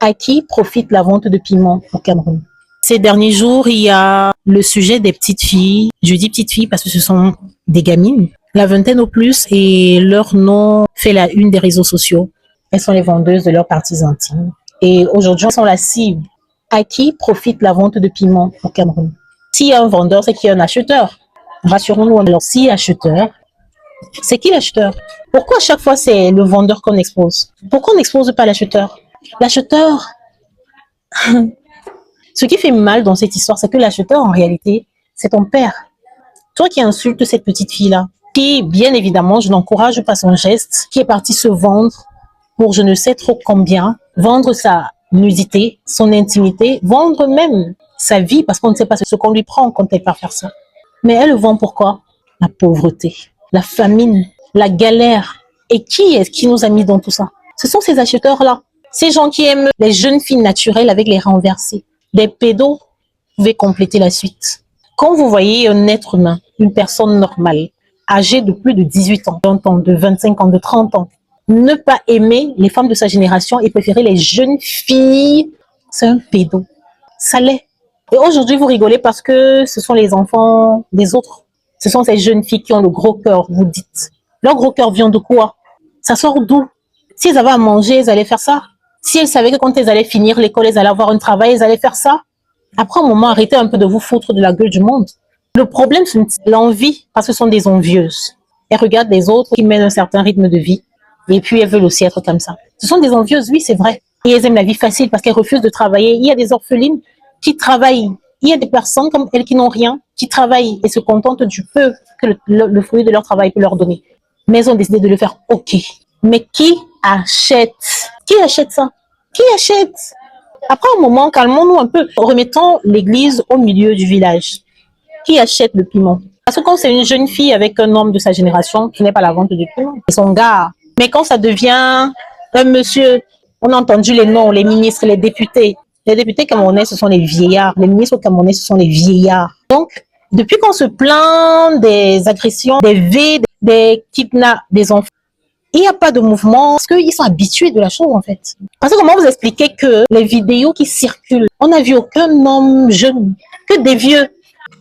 À qui profite la vente de piments au Cameroun? Ces derniers jours, il y a le sujet des petites filles. Je dis petites filles parce que ce sont des gamines, la vingtaine au plus, et leur nom fait la une des réseaux sociaux. Elles sont les vendeuses de leurs parties intimes. Et aujourd'hui, elles sont la cible. À qui profite la vente de piments au Cameroun? S'il y a un vendeur, c'est qu'il y a un acheteur. Rassurons-nous, alors s'il y a acheteur, c'est qui l'acheteur? Pourquoi à chaque fois c'est le vendeur qu'on expose? Pourquoi on n'expose pas l'acheteur? L'acheteur, ce qui fait mal dans cette histoire, c'est que l'acheteur, en réalité, c'est ton père. Toi qui insultes cette petite fille-là, qui, bien évidemment, je n'encourage pas son geste, qui est parti se vendre pour je ne sais trop combien, vendre sa nudité, son intimité, vendre même sa vie, parce qu'on ne sait pas ce qu'on lui prend quand elle part faire ça. Mais elle le vend pourquoi? La pauvreté, la famine, la galère. Et qui est-ce qui nous a mis dans tout ça? Ce sont ces acheteurs-là. Ces gens qui aiment les jeunes filles naturelles avec les renversés. Des pédos, vous pouvez compléter la suite. Quand vous voyez un être humain, une personne normale, âgée de plus de 18 ans, 20 ans, de 25 ans, de 30 ans, ne pas aimer les femmes de sa génération et préférer les jeunes filles, c'est un pédo. Ça l'est. Et aujourd'hui, vous rigolez parce que ce sont les enfants des autres. Ce sont ces jeunes filles qui ont le gros cœur, vous dites. Leur gros cœur vient de quoi? Ça sort d'où? Si elles avaient à manger, elles allaient faire ça. Si elles savaient que quand elles allaient finir l'école, elles allaient avoir un travail, elles allaient faire ça. Après un moment, arrêtez un peu de vous foutre de la gueule du monde. Le problème, c'est l'envie, parce que ce sont des envieuses. Elles regardent les autres qui mènent un certain rythme de vie, et puis elles veulent aussi être comme ça. Ce sont des envieuses, oui, c'est vrai. Et elles aiment la vie facile parce qu'elles refusent de travailler. Il y a des orphelines qui travaillent. Il y a des personnes comme elles qui n'ont rien, qui travaillent et se contentent du peu que le fruit de leur travail peut leur donner. Mais elles ont décidé de le faire, ok. Mais qui achète? Qui achète ça? Qui achète? Après un moment, calmons-nous un peu. Remettons l'église au milieu du village. Qui achète le piment? Parce que quand c'est une jeune fille avec un homme de sa génération, ce n'est pas la vente du piment, c'est son gars. Mais quand ça devient un monsieur, on a entendu les noms, les ministres, les députés. Les députés camerounais, ce sont les vieillards. Les ministres camerounais, ce sont les vieillards. Donc, depuis qu'on se plaint des agressions, des vies, des kidnaps des enfants, il n'y a pas de mouvement parce qu'ils sont habitués de la chose en fait. Parce que comment vous expliquer que les vidéos qui circulent, on n'a vu aucun homme jeune, que des vieux,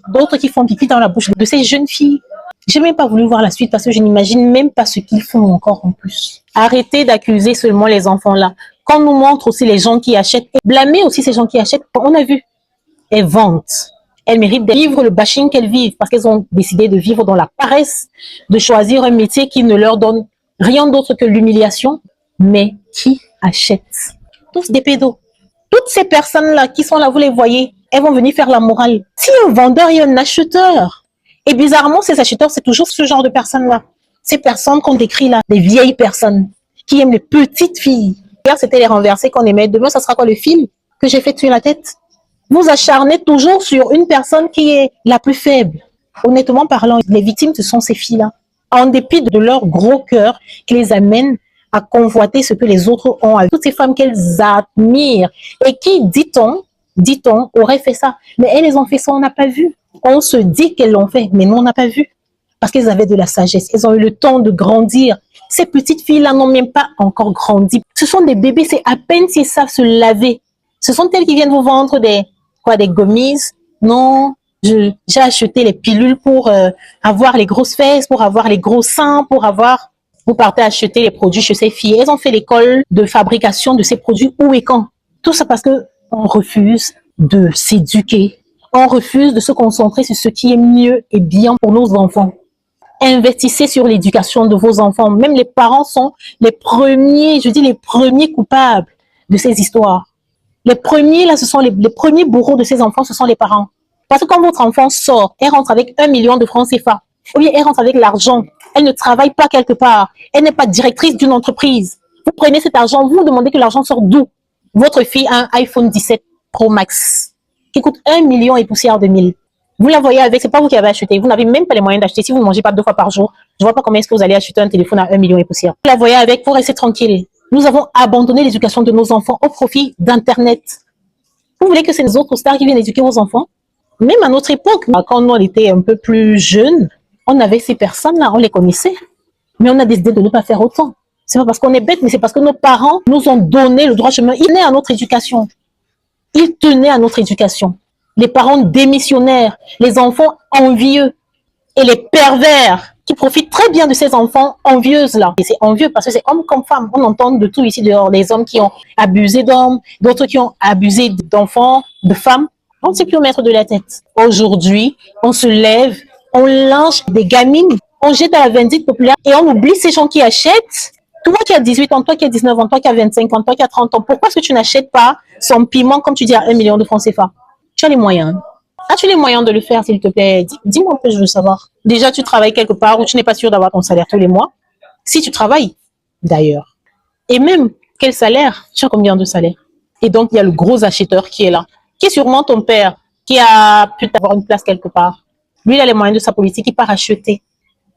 d'autres qui font pipi dans la bouche de ces jeunes filles. J'ai même pas voulu voir la suite parce que je n'imagine même pas ce qu'ils font encore en plus. Arrêtez d'accuser seulement les enfants là. Qu'on nous montre aussi les gens qui achètent et blâmer aussi ces gens qui achètent. On a vu. Elles vendent. Elles méritent de vivre le bashing qu'elles vivent parce qu'elles ont décidé de vivre dans la paresse, de choisir un métier qui ne leur donne rien d'autre que l'humiliation. Mais qui achète? Tous des pédos. Toutes ces personnes-là qui sont là, vous les voyez, elles vont venir faire la morale. Si un vendeur et un acheteur, et bizarrement, ces acheteurs, c'est toujours ce genre de personnes-là. Ces personnes qu'on décrit là, des vieilles personnes qui aiment les petites filles. Hier, c'était les renversés qu'on aimait. Demain, ça sera quoi le film que j'ai fait tuer la tête? Vous acharnez toujours sur une personne qui est la plus faible. Honnêtement parlant, les victimes, ce sont ces filles-là. En dépit de leur gros cœur qui les amène à convoiter ce que les autres ont. Toutes ces femmes qu'elles admirent et qui, dit-on, auraient fait ça. Mais elles ont fait ça, on n'a pas vu. On se dit qu'elles l'ont fait, mais nous, on n'a pas vu. Parce qu'elles avaient de la sagesse. Elles ont eu le temps de grandir. Ces petites filles-là n'ont même pas encore grandi. Ce sont des bébés, c'est à peine s'ils savent se laver. Ce sont elles qui viennent vous vendre des gommis. Non, j'ai acheté les pilules pour avoir les grosses fesses, pour avoir les gros seins, pour avoir... Vous partez acheter les produits chez ces filles. Elles ont fait l'école de fabrication de ces produits où et quand. Tout ça parce que on refuse de s'éduquer. On refuse de se concentrer sur ce qui est mieux et bien pour nos enfants. Investissez sur l'éducation de vos enfants. Même les parents sont les premiers, je dis les premiers coupables de ces histoires. Les premiers, là, ce sont les premiers bourreaux de ces enfants, ce sont les parents. Parce que quand votre enfant sort, elle rentre avec 1 million de francs CFA. Ou bien elle rentre avec l'argent. Elle ne travaille pas quelque part. Elle n'est pas directrice d'une entreprise. Vous prenez cet argent, vous vous demandez que l'argent sort d'où? Votre fille a un iPhone 17 Pro Max qui coûte 1 million et poussière de 1000. Vous la voyez avec, c'est pas vous qui avez acheté. Vous n'avez même pas les moyens d'acheter. Si vous ne mangez pas 2 fois par jour, je vois pas comment est-ce que vous allez acheter un téléphone à 1 million et poussière. Vous la voyez avec, vous restez tranquille. Nous avons abandonné l'éducation de nos enfants au profit d'Internet. Vous voulez que c'est les autres stars qui viennent éduquer vos enfants? Même à notre époque, quand on était un peu plus jeunes, on avait ces personnes-là, on les connaissait. Mais on a décidé de ne pas faire autant. C'est pas parce qu'on est bête, mais c'est parce que nos parents nous ont donné le droit chemin. Ils tenaient à notre éducation. Ils tenaient à notre éducation. Les parents démissionnaires, les enfants envieux et les pervers qui profitent très bien de ces enfants envieuses-là. Et c'est envieux parce que c'est homme comme femme. On entend de tout ici dehors. Les hommes qui ont abusé d'hommes, d'autres qui ont abusé d'enfants, de femmes. On ne sait plus au maître de la tête. Aujourd'hui, on se lève, on lynche des gamines, on jette à la vindicte populaire et on oublie ces gens qui achètent. Toi qui as 18 ans, toi qui as 19 ans, toi qui as 25 ans, toi qui as 30 ans, pourquoi est-ce que tu n'achètes pas son piment, comme tu dis, à 1 million de francs CFA? Tu as les moyens. As-tu les moyens de le faire, s'il te plaît? Dis-moi un peu, je veux savoir. Déjà, tu travailles quelque part où tu n'es pas sûr d'avoir ton salaire tous les mois. Si tu travailles, d'ailleurs. Et même, quel salaire? Tu as combien de salaire? Et donc, il y a le gros acheteur qui est là, qui est sûrement ton père, qui a pu avoir une place quelque part. Lui, il a les moyens de sa politique, il part acheter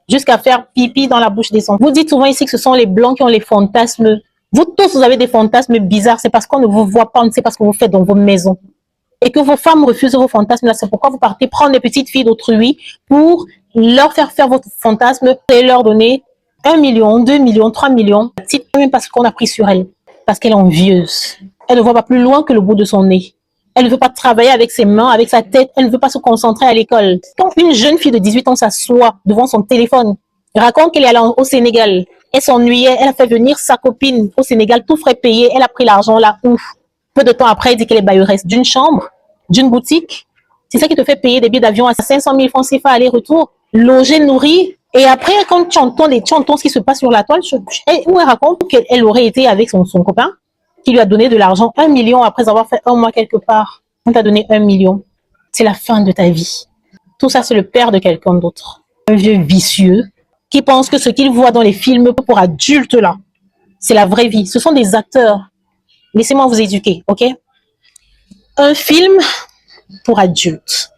jusqu'à faire pipi dans la bouche des enfants. Vous dites souvent ici que ce sont les blancs qui ont les fantasmes. Vous tous, vous avez des fantasmes bizarres. C'est parce qu'on ne vous voit pas, on ne sait pas ce que vous faites dans vos maisons. Et que vos femmes refusent vos fantasmes. Là, c'est pourquoi vous partez prendre les petites filles d'autrui pour leur faire faire votre fantasme et leur donner 1 million, 2 millions, 3 millions. Même parce qu'on a pris sur elle. Parce qu'elle est envieuse. Elle ne voit pas plus loin que le bout de son nez. Elle ne veut pas travailler avec ses mains, avec sa tête. Elle ne veut pas se concentrer à l'école. Quand une jeune fille de 18 ans s'assoit devant son téléphone, raconte qu'elle est allée au Sénégal, elle s'ennuyait, elle a fait venir sa copine au Sénégal, tout frais payé, elle a pris l'argent là, ouf. Peu de temps après, elle dit qu'elle est bailleresse d'une chambre, d'une boutique. C'est ça qui te fait payer des billets d'avion à 500 000 francs CFA aller-retour, loger, nourrir. Et après, quand tu entends ce qui se passe sur la toile, où elle raconte qu'elle aurait été avec son copain, qui lui a donné de l'argent, 1 million, après avoir fait un mois quelque part. On t'a donné 1 million. C'est la fin de ta vie. Tout ça, c'est le père de quelqu'un d'autre. Un vieux vicieux qui pense que ce qu'il voit dans les films pour adultes, là, c'est la vraie vie. Ce sont des acteurs. Laissez-moi vous éduquer, ok? Un film pour adultes.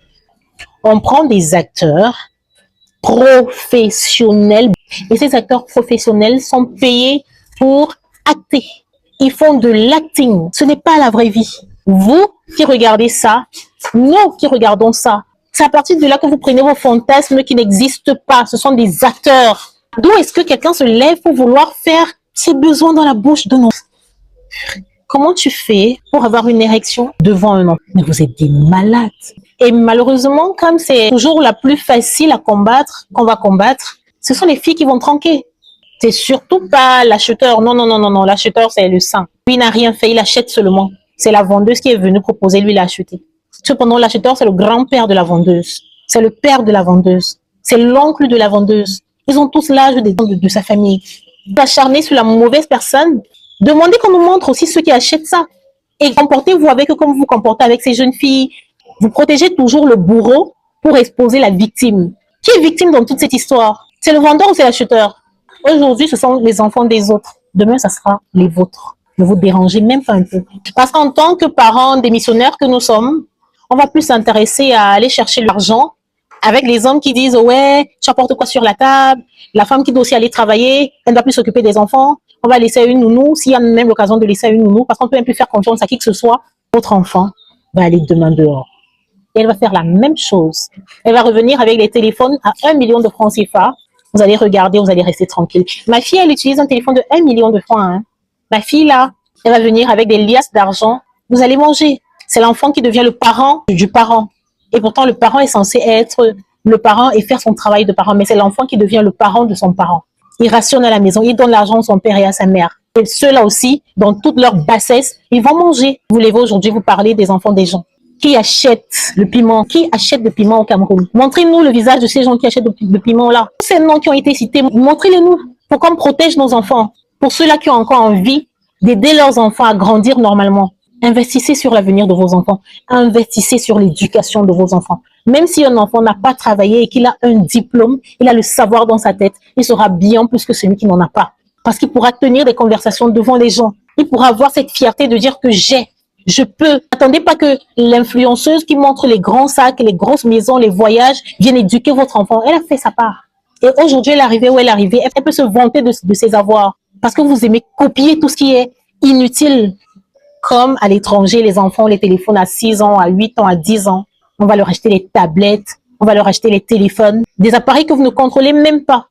On prend des acteurs professionnels et ces acteurs professionnels sont payés pour acter. Ils font de l'acting. Ce n'est pas la vraie vie. Vous qui regardez ça, nous qui regardons ça, c'est à partir de là que vous prenez vos fantasmes qui n'existent pas. Ce sont des acteurs. D'où est-ce que quelqu'un se lève pour vouloir faire ses besoins dans la bouche de nos... Comment tu fais pour avoir une érection devant un homme? Mais vous êtes des malades. Et malheureusement, comme c'est toujours la plus facile à combattre, qu'on va combattre, ce sont les filles qui vont tranquer. C'est surtout pas l'acheteur. Non, non, non, non, non. L'acheteur, c'est le sang. Lui, il n'a rien fait. Il achète seulement. C'est la vendeuse qui est venue proposer, lui, l'acheter. Cependant, l'acheteur, c'est le grand-père de la vendeuse. C'est le père de la vendeuse. C'est l'oncle de la vendeuse. Ils ont tous l'âge de sa famille. Acharné sur la mauvaise personne. Demandez qu'on nous montre aussi ceux qui achètent ça. Et comportez-vous avec eux comme vous vous comportez avec ces jeunes filles. Vous protégez toujours le bourreau pour exposer la victime. Qui est victime dans toute cette histoire? C'est le vendeur ou c'est l'acheteur? Aujourd'hui, ce sont les enfants des autres. Demain, ça sera les vôtres. Ne vous dérangez même pas un peu. Parce qu'en tant que parents démissionnaires que nous sommes, on va plus s'intéresser à aller chercher l'argent avec les hommes qui disent « Ouais, tu apportes quoi sur la table ?» La femme qui doit aussi aller travailler, elle ne doit plus s'occuper des enfants. On va laisser une nounou, s'il y a même l'occasion de laisser une nounou, parce qu'on ne peut même plus faire confiance à qui que ce soit. Votre enfant va aller demain dehors. Et elle va faire la même chose. Elle va revenir avec les téléphones à 1 million de francs CFA. Vous allez regarder, vous allez rester tranquille. Ma fille, elle utilise un téléphone de 1 million de francs. Hein. Ma fille, là, elle va venir avec des liasses d'argent. Vous allez manger. C'est l'enfant qui devient le parent du parent. Et pourtant, le parent est censé être le parent et faire son travail de parent. Mais c'est l'enfant qui devient le parent de son parent. Il rationne à la maison. Il donne l'argent à son père et à sa mère. Et ceux-là aussi, dans toute leur bassesse, ils vont manger. Voulez-vous aujourd'hui vous parler des enfants des gens? Qui achète le piment? Qui achète le piment au Cameroun? Montrez-nous le visage de ces gens qui achètent le piment là. Ces noms qui ont été cités, montrez-les-nous pour qu'on protège nos enfants. Pour ceux-là qui ont encore envie d'aider leurs enfants à grandir normalement. Investissez sur l'avenir de vos enfants. Investissez sur l'éducation de vos enfants. Même si un enfant n'a pas travaillé et qu'il a un diplôme, il a le savoir dans sa tête, il sera bien plus que celui qui n'en a pas. Parce qu'il pourra tenir des conversations devant les gens. Il pourra avoir cette fierté de dire que je peux. Attendez pas que l'influenceuse qui montre les grands sacs, les grosses maisons, les voyages, vienne éduquer votre enfant. Elle a fait sa part. Et aujourd'hui, elle est arrivée où elle est arrivée. Elle peut se vanter de ses avoirs. Parce que vous aimez copier tout ce qui est inutile. Comme à l'étranger, les enfants, les téléphones à 6 ans, à 8 ans, à 10 ans. On va leur acheter les tablettes. On va leur acheter les téléphones. Des appareils que vous ne contrôlez même pas.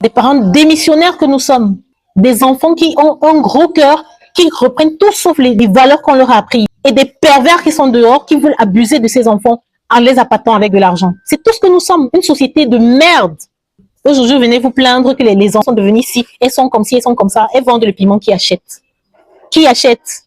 Des parents démissionnaires que nous sommes. Des enfants qui ont un gros cœur, qui reprennent tout sauf les valeurs qu'on leur a apprises. Et des pervers qui sont dehors, qui veulent abuser de ces enfants en les appâtant avec de l'argent. C'est tout ce que nous sommes, une société de merde. Aujourd'hui, venez vous plaindre que les enfants sont devenus ci, elles sont comme ci, elles sont comme ça, elles vendent le piment qui achète. Qui achète?